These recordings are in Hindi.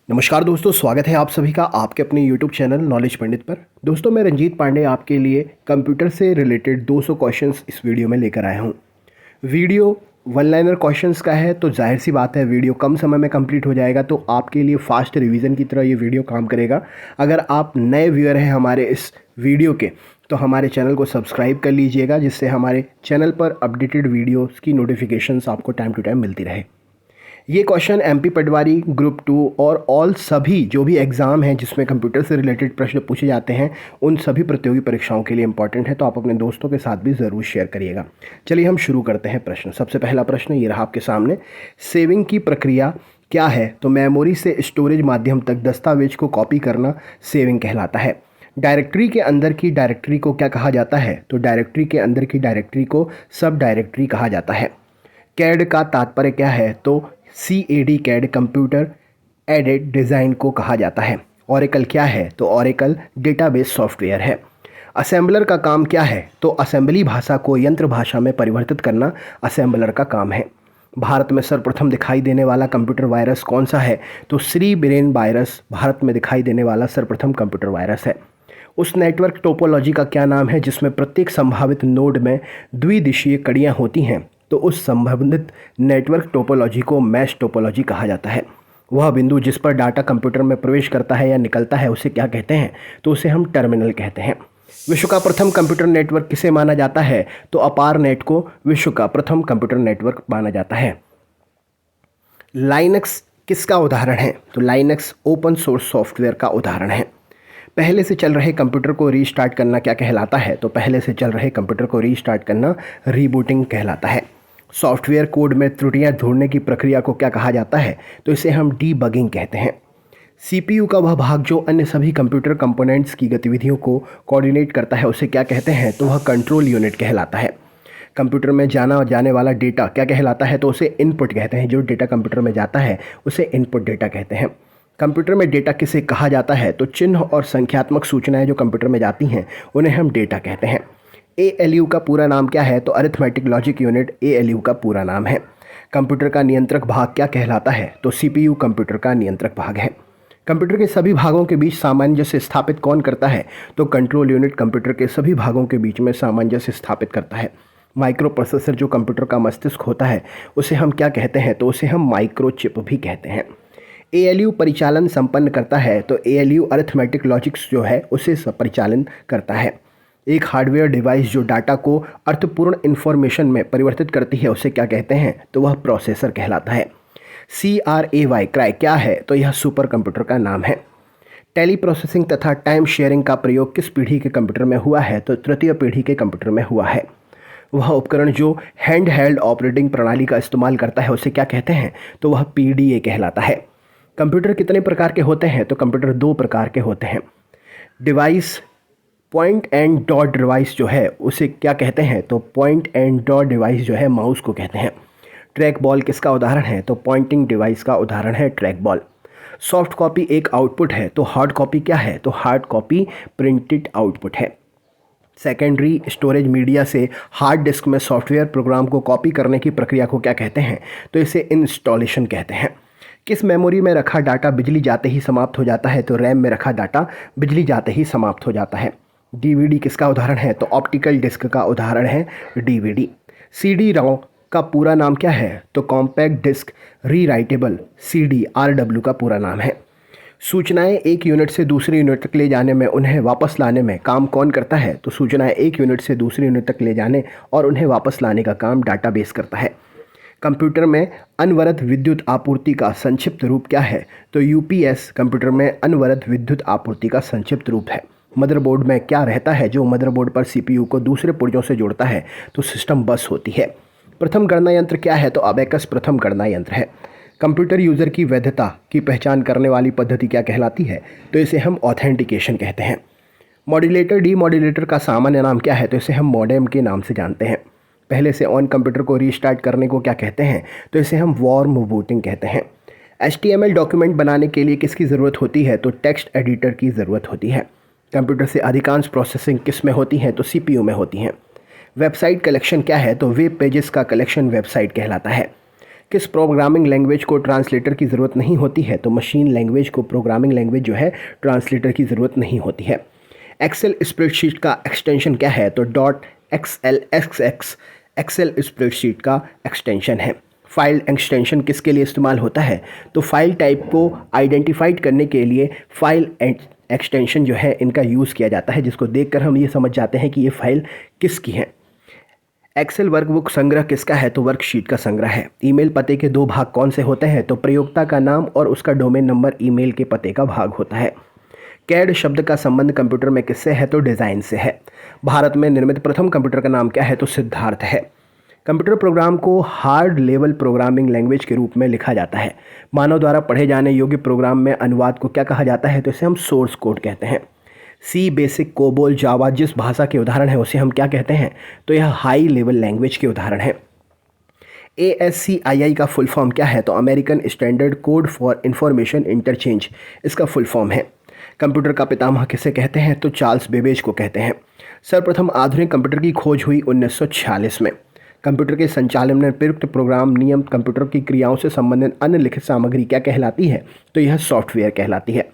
नमस्कार दोस्तों, स्वागत है आप सभी का आपके अपने यूट्यूब चैनल नॉलेज पंडित पर। दोस्तों, मैं रंजीत पांडे आपके लिए कंप्यूटर से रिलेटेड 200 क्वेश्चंस इस वीडियो में लेकर आया हूं। वीडियो वन लाइनर क्वेश्चंस का है तो जाहिर सी बात है वीडियो कम समय में कंप्लीट हो जाएगा, तो आपके लिए फास्ट रिवीजन की तरह ये वीडियो काम करेगा। अगर आप नए व्यूअर हैं हमारे इस वीडियो के, तो हमारे चैनल को सब्सक्राइब कर लीजिएगा, जिससे हमारे चैनल पर अपडेटेड वीडियोज़ की नोटिफिकेशंस आपको टाइम टू टाइम मिलती रहे। ये क्वेश्चन एमपी पटवारी ग्रुप 2 और ऑल सभी जो भी एग्ज़ाम हैं जिसमें कंप्यूटर से रिलेटेड प्रश्न पूछे जाते हैं, उन सभी प्रतियोगी परीक्षाओं के लिए इंपॉर्टेंट है, तो आप अपने दोस्तों के साथ भी ज़रूर शेयर करिएगा। चलिए हम शुरू करते हैं प्रश्न। सबसे पहला प्रश्न ये रहा आपके सामने। सेविंग की प्रक्रिया क्या है? तो मेमोरी से स्टोरेज माध्यम तक दस्तावेज को कॉपी करना सेविंग कहलाता है। डायरेक्टरी के अंदर की डायरेक्टरी को क्या कहा जाता है? तो डायरेक्टरी के अंदर की डायरेक्टरी को सब डायरेक्टरी कहा जाता है। कैड का तात्पर्य क्या है? तो CAD CAD computer aided design को कहा जाता है। ऑरेकल क्या है? तो ऑरेकल डेटाबेस सॉफ्टवेयर है। असेंबलर का काम क्या है? तो असेंबली भाषा को यंत्र भाषा में परिवर्तित करना असेंबलर का काम है। भारत में सर्वप्रथम दिखाई देने वाला कंप्यूटर वायरस कौन सा है? तो श्री ब्रेन वायरस भारत में दिखाई देने वाला सर्वप्रथम कंप्यूटर वायरस है। उस नेटवर्क टोपोलॉजी का क्या नाम है जिसमें प्रत्येक संभावित नोड में द्विदिशीय कड़ियाँ होती हैं? तो उस संबंधित नेटवर्क टोपोलॉजी को मैश टोपोलॉजी कहा जाता है। वह बिंदु जिस पर डाटा कंप्यूटर में प्रवेश करता है या निकलता है उसे क्या कहते हैं? तो उसे हम टर्मिनल कहते हैं। विश्व का प्रथम कंप्यूटर नेटवर्क किसे माना जाता है? तो अपार नेट को विश्व का प्रथम कंप्यूटर नेटवर्क माना जाता है। लाइनक्स किसका उदाहरण है? तो लाइनक्स ओपन सोर्स सॉफ्टवेयर का उदाहरण है। पहले से चल रहे कंप्यूटर को रीस्टार्ट करना क्या कहलाता है? तो पहले से चल रहे कंप्यूटर को रीस्टार्ट करना रीबूटिंग कहलाता है। सॉफ्टवेयर कोड में त्रुटियां ढूंढने की प्रक्रिया को क्या कहा जाता है? तो इसे हम डीबगिंग कहते हैं। CPU का वह भाग जो अन्य सभी कंप्यूटर कंपोनेंट्स की गतिविधियों को कोऑर्डिनेट करता है उसे क्या कहते हैं? तो वह कंट्रोल यूनिट कहलाता है। कंप्यूटर में जाने वाला डेटा क्या कहलाता है? तो उसे इनपुट कहते हैं। जो डेटा कंप्यूटर में जाता है उसे इनपुट डेटा कहते हैं। कंप्यूटर में डेटा किसे कहा जाता है? तो चिन्ह और संख्यात्मक सूचनाएं जो कंप्यूटर में जाती हैं उन्हें हम डेटा कहते हैं। ALU का पूरा नाम क्या है? तो अरिथमेटिक लॉजिक यूनिट ALU का पूरा नाम है। कंप्यूटर का नियंत्रक भाग क्या कहलाता है? तो CPU कंप्यूटर का नियंत्रक भाग है। कंप्यूटर के सभी भागों के बीच सामंजस्य स्थापित कौन करता है? तो कंट्रोल यूनिट कंप्यूटर के सभी भागों के बीच में सामंजस्य स्थापित करता है। माइक्रो प्रोसेसर जो कंप्यूटर का मस्तिष्क होता है उसे हम क्या कहते हैं? तो उसे हम माइक्रोचिप भी कहते हैं। ALU परिचालन संपन्न करता है, तो ALU अरिथमेटिक लॉजिक्स जो है उसे परिचालन करता है। एक हार्डवेयर डिवाइस जो डाटा को अर्थपूर्ण इन्फॉर्मेशन में परिवर्तित करती है उसे क्या कहते हैं? तो वह प्रोसेसर कहलाता है। CRAY क्या है? तो यह सुपर कंप्यूटर का नाम है। टेली प्रोसेसिंग तथा टाइम शेयरिंग का प्रयोग किस पीढ़ी के कंप्यूटर में हुआ है? तो तृतीय पीढ़ी के कंप्यूटर में हुआ है। वह उपकरण जो हैंड हेल्ड ऑपरेटिंग प्रणाली का इस्तेमाल करता है उसे क्या कहते हैं? तो वह PDA कहलाता है। कंप्यूटर कितने प्रकार के होते हैं? तो कंप्यूटर 2 प्रकार के होते हैं। Device point and dot device जो है उसे क्या कहते हैं? तो पॉइंट एंड डॉट डिवाइस जो है माउस को कहते हैं। ट्रैक बॉल किसका उदाहरण है? तो पॉइंटिंग डिवाइस का उदाहरण है ट्रैक बॉल। सॉफ्ट कॉपी एक आउटपुट है, तो हार्ड कॉपी क्या है? तो हार्ड कॉपी प्रिंटेड आउटपुट है। सेकेंडरी स्टोरेज मीडिया से हार्ड डिस्क में सॉफ्टवेयर प्रोग्राम को कॉपी करने की प्रक्रिया को क्या कहते हैं? तो इसे इंस्टॉलेशन कहते हैं। किस मेमोरी में रखा डाटा बिजली जाते ही समाप्त हो जाता है? तो रैम में रखा डाटा बिजली जाते ही समाप्त हो जाता है। DVD किसका उदाहरण है? तो ऑप्टिकल डिस्क का उदाहरण है DVD। CD-ROM का पूरा नाम क्या है? तो compact disc rewritable CD RW का पूरा नाम है। सूचनाएं एक यूनिट से दूसरे यूनिट तक ले जाने में उन्हें वापस लाने में काम कौन करता है? तो सूचनाएं एक यूनिट से दूसरे यूनिट तक ले जाने और उन्हें वापस लाने का काम डाटाबेस करता है। कंप्यूटर में अनवरत विद्युत आपूर्ति का संक्षिप्त रूप क्या है? तो UPS कंप्यूटर में अनवरत विद्युत आपूर्ति का संक्षिप्त रूप है। मदरबोर्ड में क्या रहता है जो मदरबोर्ड पर CPU को दूसरे पुर्जों से जोड़ता है? तो सिस्टम बस होती है। प्रथम गणना यंत्र क्या है? तो अबेकस प्रथम गणना यंत्र है। कंप्यूटर यूज़र की वैधता की पहचान करने वाली पद्धति क्या कहलाती है? तो इसे हम ऑथेंटिकेशन कहते हैं। मॉड्यूलेटर डीमॉड्यूलेटर का सामान्य नाम क्या है? तो इसे हम मॉडेम के नाम से जानते हैं। पहले से ऑन कंप्यूटर को रीस्टार्ट करने को क्या कहते हैं? तो इसे हम वार्म बूटिंग कहते हैं। HTML डॉक्यूमेंट बनाने के लिए किसकी ज़रूरत होती है? तो टेक्स्ट एडिटर की ज़रूरत होती है। कंप्यूटर से अधिकांश प्रोसेसिंग किस में होती है? तो CPU में होती हैं। वेबसाइट कलेक्शन क्या है? तो वेब पेजेस का कलेक्शन वेबसाइट कहलाता है। किस प्रोग्रामिंग लैंग्वेज को ट्रांसलेटर की ज़रूरत नहीं होती है? तो मशीन लैंग्वेज को प्रोग्रामिंग लैंग्वेज जो है ट्रांसलेटर की ज़रूरत नहीं होती है। एक्सेल स्प्रेडशीट का एक्सटेंशन क्या है? तो .xlsx एक्सेल स्प्रेडशीट का एक्सटेंशन है। फाइल एक्सटेंशन किसके लिए इस्तेमाल होता है? तो फाइल टाइप को आइडेंटिफाइड करने के लिए फाइल एक्सटेंशन जो है इनका यूज़ किया जाता है, जिसको देखकर हम ये समझ जाते हैं कि ये फाइल किसकी है। एक्सेल वर्कबुक संग्रह किसका है? तो वर्कशीट का संग्रह है। ईमेल पते के 2 भाग कौन से होते हैं? तो प्रयोक्ता का नाम और उसका डोमेन नंबर ईमेल के पते का भाग होता है। कैड शब्द का संबंध कंप्यूटर में किससे है? तो डिज़ाइन से है। भारत में निर्मित प्रथम कंप्यूटर का नाम क्या है? तो सिद्धार्थ है। कंप्यूटर प्रोग्राम को हार्ड लेवल प्रोग्रामिंग लैंग्वेज के रूप में लिखा जाता है। मानव द्वारा पढ़े जाने योग्य प्रोग्राम में अनुवाद को क्या कहा जाता है? तो इसे हम सोर्स कोड कहते हैं। सी, बेसिक, कोबोल, जावा जिस भाषा के उदाहरण है उसे हम क्या कहते हैं? तो यह हाई लेवल लैंग्वेज के उदाहरण है। ASCII का फुल फॉर्म क्या है? तो American standard code for information interchange इसका फुल फॉर्म है। कंप्यूटर का पितामह किसे कहते हैं? तो चार्ल्स बेबेज को कहते हैं। सर्वप्रथम आधुनिक कंप्यूटर की खोज हुई 1946 में। कंप्यूटर के संचालन में प्रयुक्त प्रोग्राम, नियम, कंप्यूटर की क्रियाओं से संबंधित अन्य लिखित सामग्री क्या कहलाती है? तो यह सॉफ्टवेयर कहलाती है।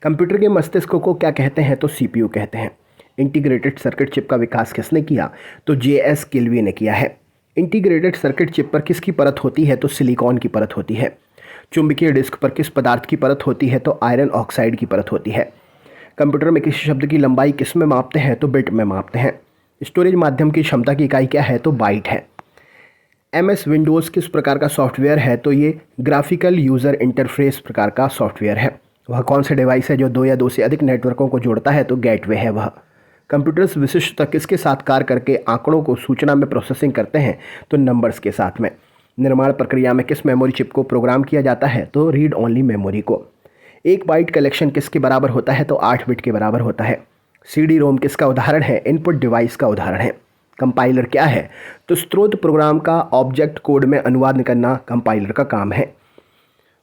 कंप्यूटर के मस्तिष्क को क्या कहते हैं? तो CPU कहते हैं। इंटीग्रेटेड सर्किट चिप का विकास किसने किया? तो JS किल्वी ने किया है। इंटीग्रेटेड सर्किट चिप पर किसकी परत होती है? तो सिलिकॉन की परत होती है। चुंबकीय डिस्क पर किस पदार्थ की परत होती है? तो आयरन ऑक्साइड की परत होती है। कंप्यूटर में किसी शब्द की लंबाई किस में मापते हैं? तो बिट में मापते हैं। स्टोरेज माध्यम की क्षमता की इकाई क्या है? तो बाइट है। MS विंडोज़ किस प्रकार का सॉफ्टवेयर है? तो ये ग्राफिकल यूज़र इंटरफेस प्रकार का सॉफ्टवेयर है। वह कौन सा डिवाइस है जो 2 या 2 से अधिक नेटवर्कों को जोड़ता है? तो गेटवे है वह। कंप्यूटर्स विशिष्टता किसके साथ कार्य करके आंकड़ों को सूचना में प्रोसेसिंग करते हैं? तो नंबर्स के साथ में। निर्माण प्रक्रिया में किस मेमोरी चिप को प्रोग्राम किया जाता है? तो रीड ओनली मेमोरी को। 1 बाइट कलेक्शन किसके बराबर होता है? तो 8 बिट के बराबर होता है। CD-ROM किसका उदाहरण है? इनपुट डिवाइस का उदाहरण है। कंपाइलर क्या है? तो स्रोत प्रोग्राम का ऑब्जेक्ट कोड में अनुवाद करना कंपाइलर का काम है।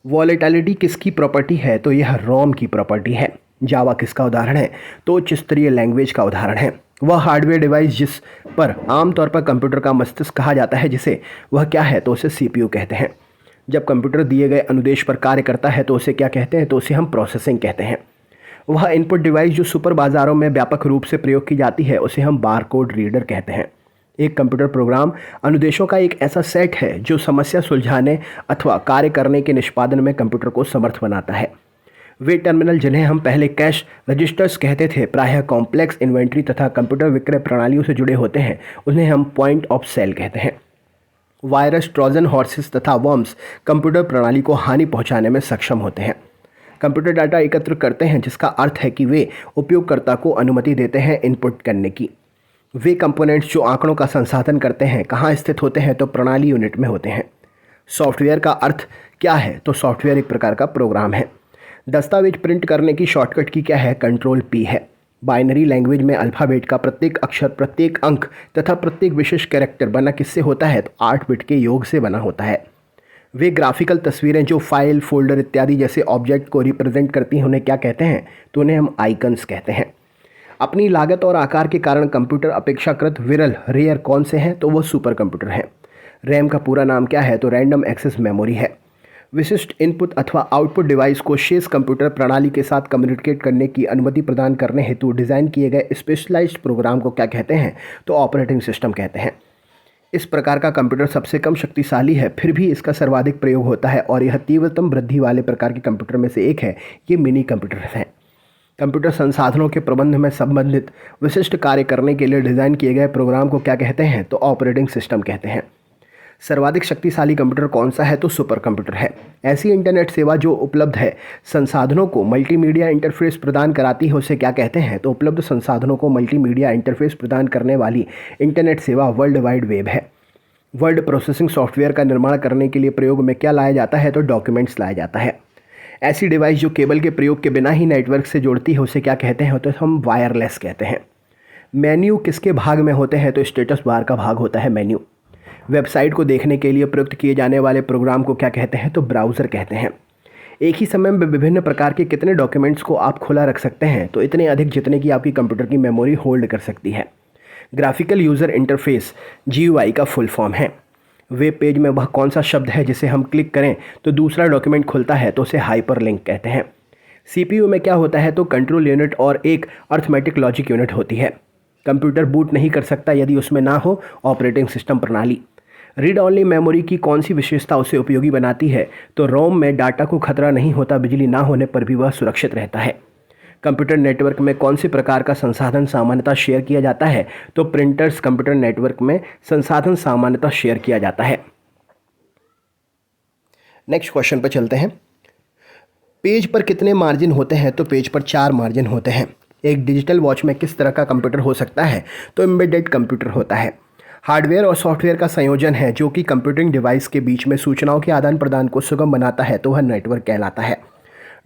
वॉलेटिलिटी किसकी प्रॉपर्टी है? तो यह रोम की प्रॉपर्टी है। जावा किसका उदाहरण है? तो उच्च स्तरीय लैंग्वेज का उदाहरण है। वह हार्डवेयर डिवाइस जिस पर आमतौर पर कंप्यूटर का मस्तिष्क कहा जाता है, जिसे वह क्या है? तो उसे CPU कहते हैं। जब कंप्यूटर दिए गए अनुदेश पर कार्य करता है तो उसे क्या कहते हैं? तो उसे हम प्रोसेसिंग कहते हैं। वह इनपुट डिवाइस जो सुपर बाज़ारों में व्यापक रूप से प्रयोग की जाती है उसे हम बारकोड रीडर कहते हैं। एक कंप्यूटर प्रोग्राम अनुदेशों का एक ऐसा सेट है जो समस्या सुलझाने अथवा कार्य करने के निष्पादन में कंप्यूटर को समर्थ बनाता है। वे टर्मिनल जिन्हें हम पहले कैश रजिस्टर्स कहते थे, प्रायः कॉम्प्लेक्स इन्वेंट्री तथा कंप्यूटर विक्रय प्रणालियों से जुड़े होते हैं, उन्हें हम पॉइंट ऑफ सेल कहते हैं। वायरस, ट्रोजन हॉर्सेस तथा वर्म्स कंप्यूटर प्रणाली को हानि पहुंचाने में सक्षम होते हैं। कंप्यूटर डाटा एकत्र करते हैं, जिसका अर्थ है कि वे उपयोगकर्ता को अनुमति देते हैं इनपुट करने की। वे कंपोनेंट्स जो आंकड़ों का संसाधन करते हैं कहाँ स्थित होते हैं? तो प्रणाली यूनिट में होते हैं। सॉफ्टवेयर का अर्थ क्या है? तो सॉफ्टवेयर एक प्रकार का प्रोग्राम है। दस्तावेज प्रिंट करने की शॉर्टकट की क्या है? कंट्रोल P है। बाइनरी लैंग्वेज में अल्फ़ाबेट का प्रत्येक अक्षर, प्रत्येक अंक तथा प्रत्येक विशेष कैरेक्टर बना किससे होता है? तो 8 बिट के योग से बना होता है। वे ग्राफिकल तस्वीरें जो फाइल, फोल्डर इत्यादि जैसे ऑब्जेक्ट को रिप्रेजेंट करती हैं उन्हें क्या कहते हैं? तो उन्हें हम आइकन्स कहते हैं। अपनी लागत और आकार के कारण कंप्यूटर अपेक्षाकृत विरल, रेयर कौन से हैं? तो वो सुपर कंप्यूटर हैं। रैम का पूरा नाम क्या है? तो रैंडम एक्सेस मेमोरी है। विशिष्ट इनपुट अथवा आउटपुट डिवाइस को शेष कंप्यूटर प्रणाली के साथ कम्युनिकेट करने की अनुमति प्रदान करने हेतु डिज़ाइन किए गए स्पेशलाइज्ड प्रोग्राम को क्या कहते हैं? तो ऑपरेटिंग सिस्टम कहते हैं। इस प्रकार का कंप्यूटर सबसे कम शक्तिशाली है, फिर भी इसका सर्वाधिक प्रयोग होता है और यह तीव्रतम वृद्धि वाले प्रकार के कंप्यूटर में से एक है। ये मिनी कंप्यूटर हैं। कंप्यूटर संसाधनों के प्रबंध में संबंधित विशिष्ट कार्य करने के लिए डिज़ाइन किए गए प्रोग्राम को क्या कहते हैं? तो ऑपरेटिंग सिस्टम कहते हैं। सर्वाधिक शक्तिशाली कंप्यूटर कौन सा है? तो सुपर कंप्यूटर है। ऐसी इंटरनेट सेवा जो उपलब्ध है संसाधनों को मल्टीमीडिया इंटरफेस प्रदान कराती है उसे क्या कहते हैं? तो उपलब्ध संसाधनों को मल्टीमीडिया इंटरफेस प्रदान करने वाली इंटरनेट सेवा वर्ल्ड वाइड वेब है। वर्ड प्रोसेसिंग सॉफ्टवेयर का निर्माण करने के लिए प्रयोग में क्या लाया जाता है? तो डॉक्यूमेंट्स लाया जाता है। ऐसी डिवाइस जो केबल के प्रयोग के बिना ही नेटवर्क से जोड़ती है उसे क्या कहते हैं? तो हम वायरलेस कहते हैं। मेन्यू किसके भाग में होते हैं? तो स्टेटस बार का भाग होता है मेन्यू। वेबसाइट को देखने के लिए प्रयुक्त किए जाने वाले प्रोग्राम को क्या कहते हैं? तो ब्राउज़र कहते हैं। एक ही समय में विभिन्न प्रकार के कितने डॉक्यूमेंट्स को आप खुला रख सकते हैं? तो इतने अधिक जितने की आपकी कंप्यूटर की मेमोरी होल्ड कर सकती है। ग्राफिकल यूज़र इंटरफेस GUI का फुल फॉर्म है। वेब पेज में वह कौन सा शब्द है जिसे हम क्लिक करें तो दूसरा डॉक्यूमेंट खुलता है तो उसे हाइपरलिंक कहते हैं। सीपीयू में क्या होता है तो कंट्रोल यूनिट और एक अर्थमेटिक लॉजिक यूनिट होती है। कंप्यूटर बूट नहीं कर सकता यदि उसमें ना हो ऑपरेटिंग सिस्टम प्रणाली। रीड ऑनली मेमोरी की कौन सी विशेषता उसे उपयोगी बनाती है तो रोम में डाटा को खतरा नहीं होता, बिजली ना होने पर भी वह सुरक्षित रहता है। कंप्यूटर नेटवर्क में कौन से प्रकार का संसाधन सामान्यतः शेयर किया जाता है तो प्रिंटर्स कंप्यूटर नेटवर्क में संसाधन सामान्यतः शेयर किया जाता है। नेक्स्ट क्वेश्चन पर चलते हैं। पेज पर कितने मार्जिन होते हैं तो पेज पर 4 मार्जिन होते हैं। एक डिजिटल वॉच में किस तरह का कंप्यूटर हो सकता है तो एम्बेडेड कंप्यूटर होता है। हार्डवेयर और सॉफ्टवेयर का संयोजन है जो कि कंप्यूटिंग डिवाइस के बीच में सूचनाओं के आदान प्रदान को सुगम बनाता है तो वह नेटवर्क कहलाता है।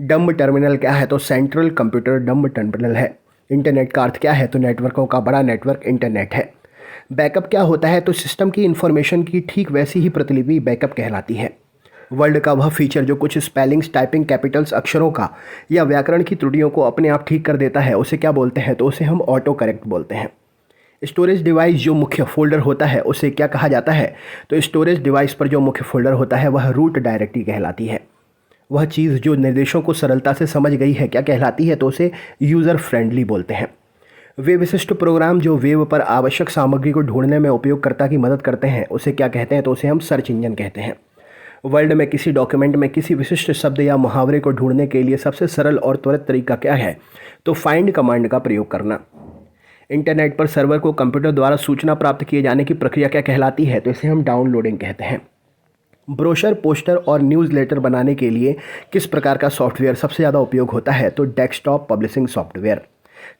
डम्ब टर्मिनल क्या है तो सेंट्रल कंप्यूटर डम्ब टर्मिनल है। इंटरनेट का अर्थ क्या है तो नेटवर्कों का बड़ा नेटवर्क इंटरनेट है। बैकअप क्या होता है तो सिस्टम की इन्फॉर्मेशन की ठीक वैसी ही प्रतिलिपि बैकअप कहलाती है। वर्ड का वह फीचर जो कुछ स्पेलिंग्स, टाइपिंग, कैपिटल्स, अक्षरों का या व्याकरण की त्रुटियों को अपने आप ठीक कर देता है उसे क्या बोलते हैं तो उसे हम ऑटो करेक्ट बोलते हैं। स्टोरेज डिवाइस जो मुख्य फोल्डर होता है उसे क्या कहा जाता है तो स्टोरेज डिवाइस पर जो मुख्य फोल्डर होता है वह रूट डायरेक्टरी कहलाती है। वह चीज़ जो निर्देशों को सरलता से समझ गई है क्या कहलाती है तो उसे यूज़र फ्रेंडली बोलते हैं। वे विशिष्ट प्रोग्राम जो वेब पर आवश्यक सामग्री को ढूंढने में उपयोगकर्ता की मदद करते हैं उसे क्या कहते हैं तो उसे हम सर्च इंजन कहते हैं। वर्ल्ड में किसी डॉक्यूमेंट में किसी विशिष्ट शब्द या मुहावरे को ढूंढने के लिए सबसे सरल और त्वरित तरीका क्या है तो फाइंड कमांड का प्रयोग करना। इंटरनेट पर सर्वर को कंप्यूटर द्वारा सूचना प्राप्त किए जाने की प्रक्रिया क्या कहलाती है तो इसे हम डाउनलोडिंग कहते हैं। ब्रोशर, पोस्टर और न्यूज़लेटर बनाने के लिए किस प्रकार का सॉफ्टवेयर सबसे ज़्यादा उपयोग होता है तो डेस्कटॉप पब्लिशिंग सॉफ्टवेयर।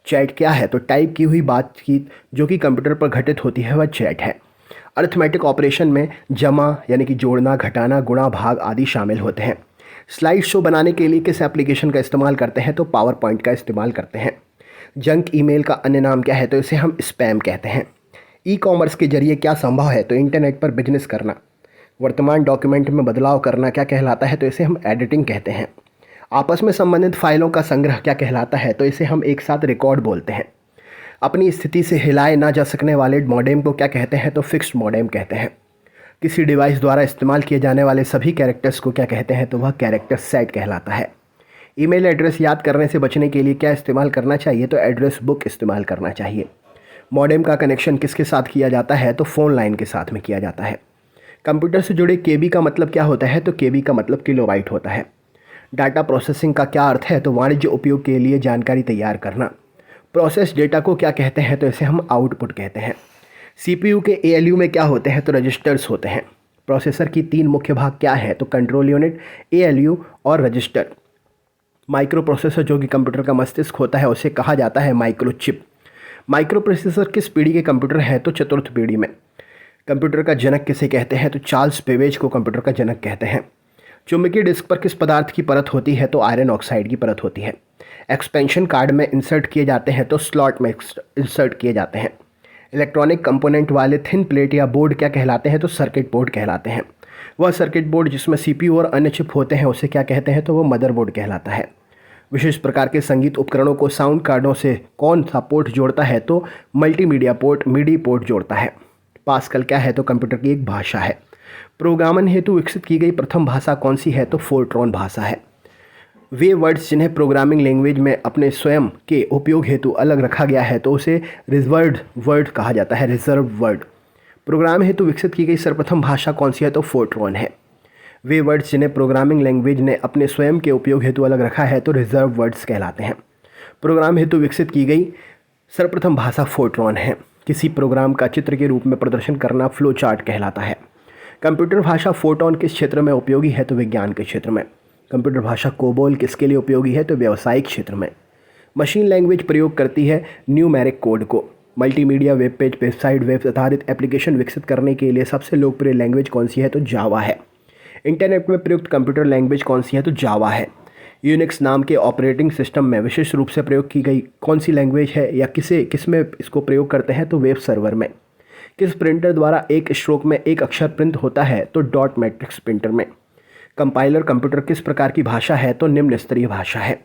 चैट क्या है तो टाइप की हुई बातचीत जो कि कंप्यूटर पर घटित होती है वह चैट है। अरिथमेटिक ऑपरेशन में जमा यानी कि जोड़ना, घटाना, गुणा, भाग आदि शामिल होते हैं। स्लाइड शो बनाने के लिए किस एप्लीकेशन का इस्तेमाल करते हैं तो पावर पॉइंट का इस्तेमाल करते हैं। जंक ईमेल का अन्य नाम क्या है तो इसे हम स्पैम कहते हैं। ई कॉमर्स के जरिए क्या संभव है तो इंटरनेट पर बिजनेस करना। वर्तमान डॉक्यूमेंट में बदलाव करना क्या कहलाता है तो इसे हम एडिटिंग कहते हैं। आपस में संबंधित फाइलों का संग्रह क्या कहलाता है तो इसे हम एक साथ रिकॉर्ड बोलते हैं। अपनी स्थिति से हिलाए ना जा सकने वाले मॉडेम को क्या कहते हैं तो फिक्स्ड मॉडेम कहते हैं। किसी डिवाइस द्वारा इस्तेमाल किए जाने वाले सभी कैरेक्टर्स को क्या कहते हैं तो वह कैरेक्टर सेट कहलाता है। ईमेल एड्रेस याद करने से बचने के लिए क्या इस्तेमाल करना चाहिए तो एड्रेस बुक इस्तेमाल करना चाहिए। मॉडेम का कनेक्शन किसके साथ किया जाता है तो फ़ोन लाइन के साथ में किया जाता है। कंप्यूटर से जुड़े केबी का मतलब क्या होता है तो केबी का मतलब किलोबाइट होता है। डाटा प्रोसेसिंग का क्या अर्थ है तो वाणिज्य उपयोग के लिए जानकारी तैयार करना। प्रोसेस डेटा को क्या कहते हैं तो इसे हम आउटपुट कहते हैं। सीपीयू के एएलयू में क्या होते हैं तो रजिस्टर्स होते हैं। प्रोसेसर की 3 मुख्य भाग क्या है तो कंट्रोल यूनिट, एएलयू और रजिस्टर। माइक्रो प्रोसेसर जो कि कंप्यूटर का मस्तिष्क होता है उसे कहा जाता है माइक्रोचिप। माइक्रो प्रोसेसर किस पीढ़ी के कंप्यूटर है तो चतुर्थ पीढ़ी में। कंप्यूटर का जनक किसे कहते हैं तो चार्ल्स बेबेज को कंप्यूटर का जनक कहते हैं। चुंबकीय डिस्क पर किस पदार्थ की परत होती है तो आयरन ऑक्साइड की परत होती है। एक्सपेंशन कार्ड में इंसर्ट किए जाते हैं तो स्लॉट में इंसर्ट किए जाते हैं। इलेक्ट्रॉनिक कंपोनेंट वाले थिन प्लेट या बोर्ड क्या कहलाते हैं तो सर्किट बोर्ड कहलाते हैं। वह सर्किट बोर्ड जिसमें सीपीयू और अन्य चिप होते हैं उसे क्या कहते हैं तो वो मदरबोर्ड कहलाता है। विशेष प्रकार के संगीत उपकरणों को साउंड कार्डों से कौन सा पोर्ट जोड़ता है तो मल्टीमीडिया पोर्ट, मिडी पोर्ट जोड़ता है। पास्कल क्या है तो कंप्यूटर की एक भाषा है। प्रोग्रामन हेतु विकसित की गई प्रथम भाषा कौन सी है तो फोर्ट्रॉन भाषा है। वे वर्ड्स जिन्हें प्रोग्रामिंग लैंग्वेज में अपने स्वयं के उपयोग हेतु अलग रखा गया है तो उसे रिजर्व्ड वर्ड कहा जाता है। Reserve word. प्रोग्राम हेतु विकसित की गई सर्वप्रथम भाषा कौन सी है तो फोर्ट्रॉन है। वे वर्ड्स जिन्हें प्रोग्रामिंग लैंग्वेज ने अपने स्वयं के उपयोग हेतु अलग रखा है तो रिजर्व वर्ड्स कहलाते हैं। प्रोग्राम हेतु विकसित की गई सर्वप्रथम भाषा फोर्ट्रॉन है। किसी प्रोग्राम का चित्र के रूप में प्रदर्शन करना फ्लो चार्ट कहलाता है। कंप्यूटर भाषा फोर्ट्रॉन किस क्षेत्र में उपयोगी है तो विज्ञान के क्षेत्र में। कंप्यूटर भाषा कोबोल किसके लिए उपयोगी है तो व्यावसायिक क्षेत्र में। मशीन लैंग्वेज प्रयोग करती है न्यूमेरिक कोड को। Multimedia, web page, website, web आधारित एप्लीकेशन विकसित करने के लिए सबसे लोकप्रिय लैंग्वेज कौन सी है तो जावा है। इंटरनेट में प्रयुक्त कंप्यूटर लैंग्वेज कौन सी है तो जावा है। यूनिक्स नाम के ऑपरेटिंग सिस्टम में विशेष रूप से प्रयोग की गई कौन सी लैंग्वेज है या किसमें इसको प्रयोग करते हैं तो वेब सर्वर में। किस प्रिंटर द्वारा एक स्ट्रोक में एक अक्षर प्रिंट होता है तो डॉट मैट्रिक्स प्रिंटर में। कंपाइलर कंप्यूटर किस प्रकार की भाषा है तो निम्न स्तरीय भाषा है।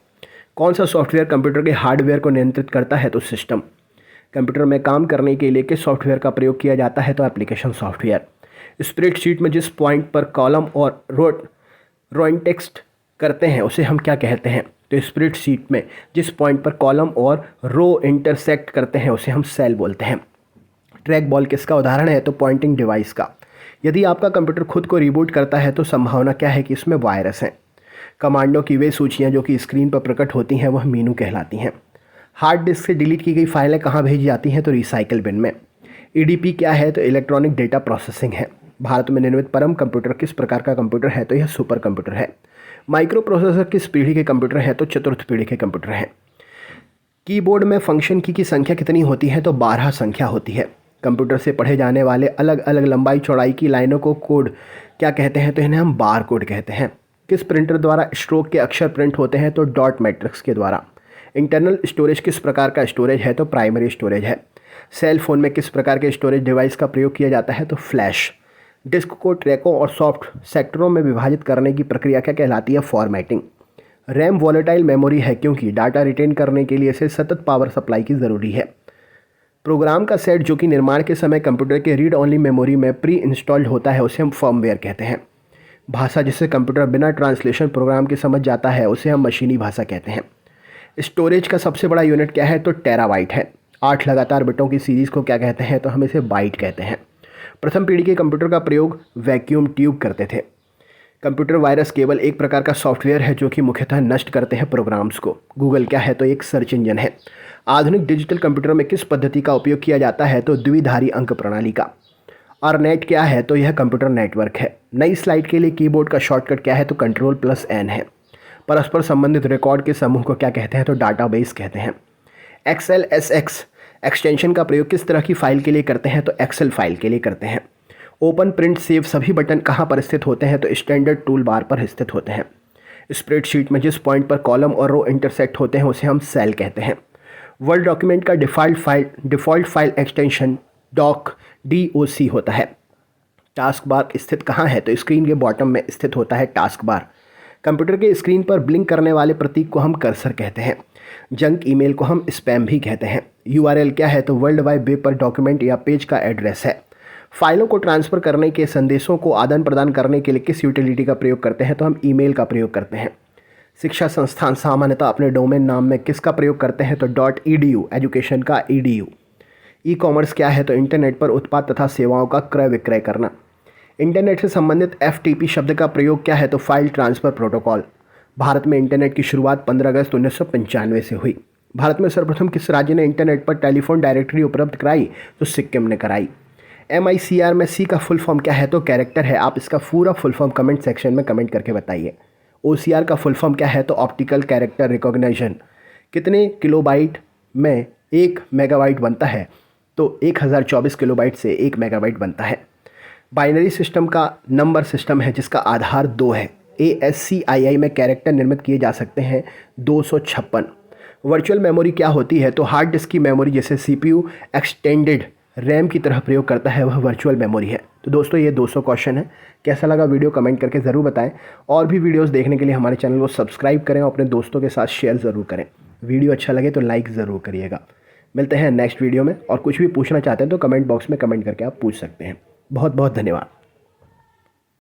कौन सा सॉफ्टवेयर कंप्यूटर के हार्डवेयर को नियंत्रित करता है तो सिस्टम। कंप्यूटर में काम करने के लिए किस सॉफ्टवेयर का प्रयोग किया जाता है तो एप्लीकेशन सॉफ्टवेयर। स्प्रेडशीट में जिस पॉइंट पर कॉलम और रो इंडेक्स करते हैं उसे हम क्या कहते हैं? तो स्प्रेडशीट में जिस पॉइंट पर कॉलम और रो इंटरसेक्ट करते हैं उसे हम सेल बोलते हैं। ट्रैक बॉल किसका उदाहरण है? तो पॉइंटिंग डिवाइस का। यदि आपका कंप्यूटर खुद को रिबूट करता है तो संभावना क्या है कि इसमें वायरस है। कमांडों की वे सूचियाँ जो कि स्क्रीन पर प्रकट होती हैं वह मेनू कहलाती हैं। हार्ड डिस्क से डिलीट की गई फाइलें कहाँ भेजी जाती हैं? तो रिसाइकल बिन में। ईडीपी क्या है? तो इलेक्ट्रॉनिक डेटा प्रोसेसिंग है। भारत में निर्मित परम कंप्यूटर किस प्रकार का कंप्यूटर है? तो यह सुपर कंप्यूटर है। माइक्रो प्रोसेसर किस पीढ़ी के कंप्यूटर है? तो चतुर्थ पीढ़ी के कंप्यूटर है। कीबोर्ड में फंक्शन की संख्या कितनी होती है? तो 12 संख्या होती है। कंप्यूटर से पढ़े जाने वाले अलग अलग लंबाई चौड़ाई की लाइनों को कोड क्या कहते हैं? तो इन्हें हम बार कोड कहते हैं। किस प्रिंटर द्वारा स्ट्रोक के अक्षर प्रिंट होते हैं? तो डॉट मैट्रिक्स के द्वारा। इंटरनल स्टोरेज किस प्रकार का स्टोरेज है? तो प्राइमरी स्टोरेज है। सेल फोन में किस प्रकार के स्टोरेज डिवाइस का प्रयोग किया जाता है? तो फ्लैश। डिस्क को ट्रैकों और सॉफ्ट सेक्टरों में विभाजित करने की प्रक्रिया क्या कहलाती है? फॉर्मेटिंग। रैम वॉलेटाइल मेमोरी है क्योंकि डाटा रिटेन करने के लिए इसे सतत पावर सप्लाई की ज़रूरी है। प्रोग्राम का सेट जो कि निर्माण के समय कंप्यूटर के रीड ओनली मेमोरी में प्री इंस्टॉल्ड होता है उसे हम फर्मवेयर कहते हैं। भाषा जिसे कंप्यूटर बिना ट्रांसलेशन प्रोग्राम के समझ जाता है उसे हम मशीनी भाषा कहते हैं। स्टोरेज का सबसे बड़ा यूनिट क्या है? तो टेराबाइट है। 8 लगातार बिटों की सीरीज़ को क्या कहते हैं? तो हम इसे बाइट कहते हैं। प्रथम पीढ़ी के कंप्यूटर का प्रयोग वैक्यूम ट्यूब करते थे। कंप्यूटर वायरस केवल एक प्रकार का सॉफ्टवेयर है जो कि मुख्यतः नष्ट करते हैं प्रोग्राम्स को। गूगल क्या है? तो एक सर्च इंजन है। आधुनिक डिजिटल कंप्यूटर में किस पद्धति का उपयोग किया जाता है? तो द्विधारी अंक प्रणाली का। ARNet क्या है? तो यह कंप्यूटर नेटवर्क है। नई स्लाइड के लिए कीबोर्ड का शॉर्टकट क्या है? तो Ctrl+N है। परस्पर संबंधित रिकॉर्ड के समूह को क्या कहते हैं? तो डाटाबेस कहते हैं। XLSX एक्सटेंशन का प्रयोग किस तरह की फाइल के लिए करते हैं? तो एक्सेल फाइल के लिए करते हैं। ओपन, प्रिंट, सेव सभी बटन कहाँ पर स्थित होते हैं? तो स्टैंडर्ड टूल बार पर स्थित होते हैं। स्प्रेडशीट में जिस पॉइंट पर कॉलम और रो इंटरसेक्ट होते हैं उसे हम सेल कहते हैं। वर्ड डॉक्यूमेंट का डिफ़ॉल्ट फाइल एक्सटेंशन DOC होता है। टास्क बार स्थित कहाँ है? तो स्क्रीन के बॉटम में स्थित होता है टास्क बार। कंप्यूटर के स्क्रीन पर ब्लिंक करने वाले प्रतीक को हम कर्सर कहते हैं। जंक ईमेल को हम स्पैम भी कहते हैं। URL क्या है? तो वर्ल्ड वाइड वेब पर डॉक्यूमेंट या पेज का एड्रेस है। फाइलों को ट्रांसफ़र करने के संदेशों को आदान प्रदान करने के लिए किस यूटिलिटी का प्रयोग करते हैं? तो हम ईमेल का प्रयोग करते हैं। शिक्षा संस्थान सामान्यतः अपने डोमेन नाम में किसका प्रयोग करते हैं? तो .edu एजुकेशन का edu। ई कॉमर्स क्या है? तो इंटरनेट पर उत्पाद तथा सेवाओं का क्रय विक्रय करना। इंटरनेट से संबंधित FTP शब्द का प्रयोग क्या है? तो फाइल ट्रांसफ़र प्रोटोकॉल। भारत में इंटरनेट की शुरुआत 15 अगस्त 1995 से हुई। भारत में सर्वप्रथम किस राज्य ने इंटरनेट पर टेलीफोन डायरेक्टरी उपलब्ध कराई? तो सिक्किम ने कराई। MICR में C का फुल फॉर्म क्या है? तो कैरेक्टर है। आप इसका पूरा फुल फॉर्म कमेंट सेक्शन में कमेंट करके बताइए। OCR का फुल फॉर्म क्या है? तो ऑप्टिकल कैरेक्टर रिकॉग्निशन। कितने किलोबाइट में 1 मेगाबाइट बनता है? तो 1024 किलोबाइट से 1 मेगाबाइट बनता है। बाइनरी सिस्टम का नंबर सिस्टम है जिसका आधार 2 है। ASCII में कैरेक्टर निर्मित किए जा सकते हैं 256। वर्चुअल मेमोरी क्या होती है? तो हार्ड डिस्क की मेमोरी जैसे CPU एक्सटेंडेड रैम की तरह प्रयोग करता है वह वर्चुअल मेमोरी है। तो दोस्तों ये 200 क्वेश्चन है। कैसा लगा वीडियो कमेंट करके ज़रूर बताएं। और भी वीडियोस देखने के लिए हमारे चैनल को सब्सक्राइब करें और अपने दोस्तों के साथ शेयर ज़रूर करें। वीडियो अच्छा लगे तो लाइक ज़रूर करिएगा। मिलते हैं नेक्स्ट वीडियो में। और कुछ भी पूछना चाहते हैं तो कमेंट बॉक्स में कमेंट करके आप पूछ सकते हैं। बहुत बहुत धन्यवाद।